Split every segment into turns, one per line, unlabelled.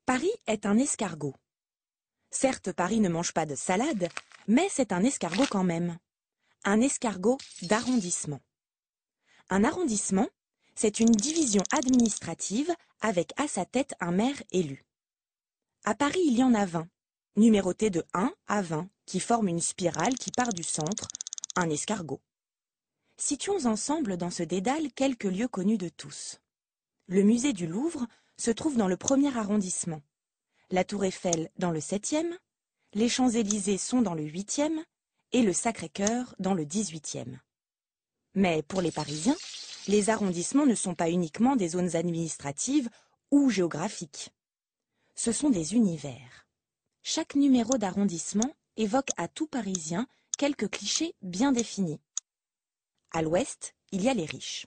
Paris est un escargot. Certes, Paris ne mange pas de salade, mais c'est un escargot quand même. Un escargot d'arrondissement. Un arrondissement, c'est une division administrative avec à sa tête un maire élu. À Paris, il y en a 20, numérotés de 1 à 20, qui forment une spirale qui part du centre, un escargot. Situons ensemble dans ce dédale quelques lieux connus de tous. Le musée du Louvre se trouve dans le 1er arrondissement, la Tour Eiffel dans le 7e, les Champs-Élysées sont dans le 8e et le Sacré-Cœur dans le 18e. Mais pour les Parisiens, les arrondissements ne sont pas uniquement des zones administratives ou géographiques. Ce sont des univers. Chaque numéro d'arrondissement évoque à tout Parisien quelques clichés bien définis. À l'ouest, il y a les riches.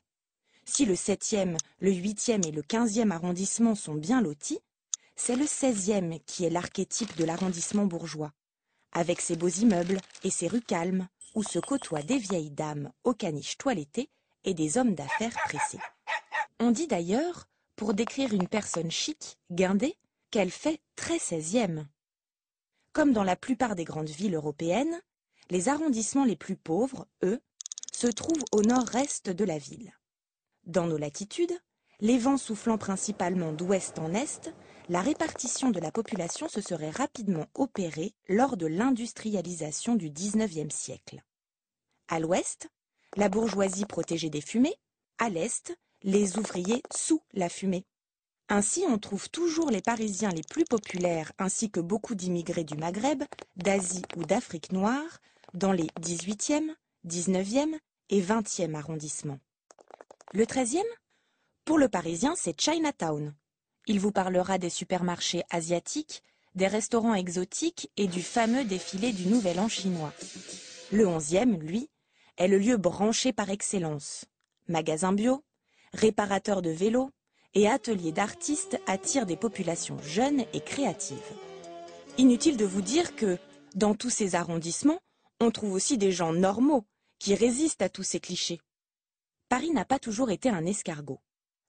Si le 7e, le 8e et le 15e arrondissement sont bien lotis, c'est le 16e qui est l'archétype de l'arrondissement bourgeois, avec ses beaux immeubles et ses rues calmes, où se côtoient des vieilles dames aux caniches toilettées et des hommes d'affaires pressés. On dit d'ailleurs, pour décrire une personne chic, guindée, qu'elle fait très 16e. Comme dans la plupart des grandes villes européennes, les arrondissements les plus pauvres, eux, se trouvent au nord-est de la ville. Dans nos latitudes, les vents soufflant principalement d'ouest en est, la répartition de la population se serait rapidement opérée lors de l'industrialisation du XIXe siècle. À l'ouest, la bourgeoisie protégée des fumées, à l'est, les ouvriers sous la fumée. Ainsi, on trouve toujours les Parisiens les plus populaires ainsi que beaucoup d'immigrés du Maghreb, d'Asie ou d'Afrique noire dans les 18e, 19e et 20e arrondissements. Le 13e? Pour le Parisien, c'est Chinatown. Il vous parlera des supermarchés asiatiques, des restaurants exotiques et du fameux défilé du Nouvel An chinois. Le 11e, lui, est le lieu branché par excellence. Magasins bio, réparateurs de vélos et ateliers d'artistes attirent des populations jeunes et créatives. Inutile de vous dire que, dans tous ces arrondissements, on trouve aussi des gens normaux qui résistent à tous ces clichés. Paris n'a pas toujours été un escargot.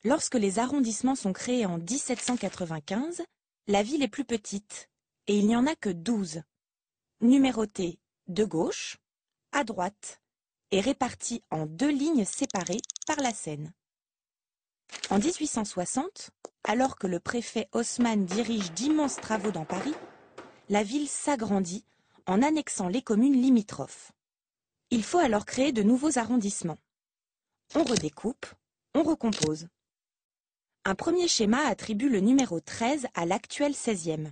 Lorsque les arrondissements sont créés en 1795, la ville est plus petite, et il n'y en a que 12, numérotés de gauche à droite, et répartis en 2 lignes séparées par la Seine. En 1860, alors que le préfet Haussmann dirige d'immenses travaux dans Paris, la ville s'agrandit en annexant les communes limitrophes. Il faut alors créer de nouveaux arrondissements. On redécoupe, on recompose. Un premier schéma attribue le numéro 13 à l'actuel 16e,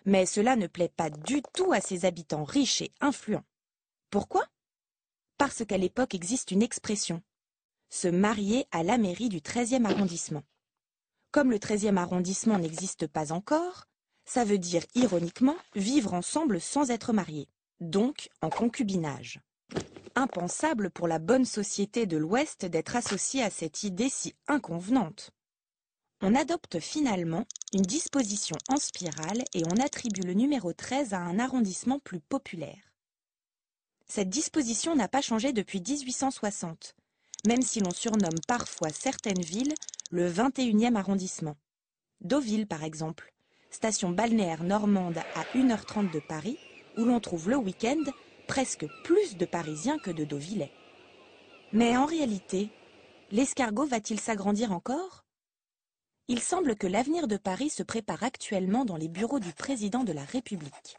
mais cela ne plaît pas du tout à ses habitants riches et influents. Pourquoi? Parce qu'à l'époque existe une expression, se marier à la mairie du 13e arrondissement. Comme le 13e arrondissement n'existe pas encore, ça veut dire ironiquement vivre ensemble sans être mariés, donc en concubinage. Impensable pour la bonne société de l'Ouest d'être associée à cette idée si inconvenante. On adopte finalement une disposition en spirale et on attribue le numéro 13 à un arrondissement plus populaire. Cette disposition n'a pas changé depuis 1860, même si l'on surnomme parfois certaines villes le 21e arrondissement. Deauville par exemple, station balnéaire normande à 1h30 de Paris, où l'on trouve le week-end presque plus de Parisiens que de Deauvillais. Mais en réalité, l'escargot va-t-il s'agrandir encore? Il semble que l'avenir de Paris se prépare actuellement dans les bureaux du président de la République.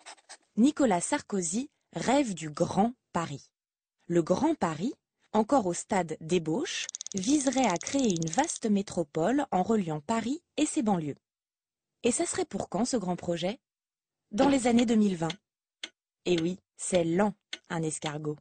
Nicolas Sarkozy rêve du Grand Paris. Le Grand Paris, encore au stade d'ébauche, viserait à créer une vaste métropole en reliant Paris et ses banlieues. Et ça serait pour quand ce grand projet? Dans les années 2020. Et oui, c'est lent, un escargot.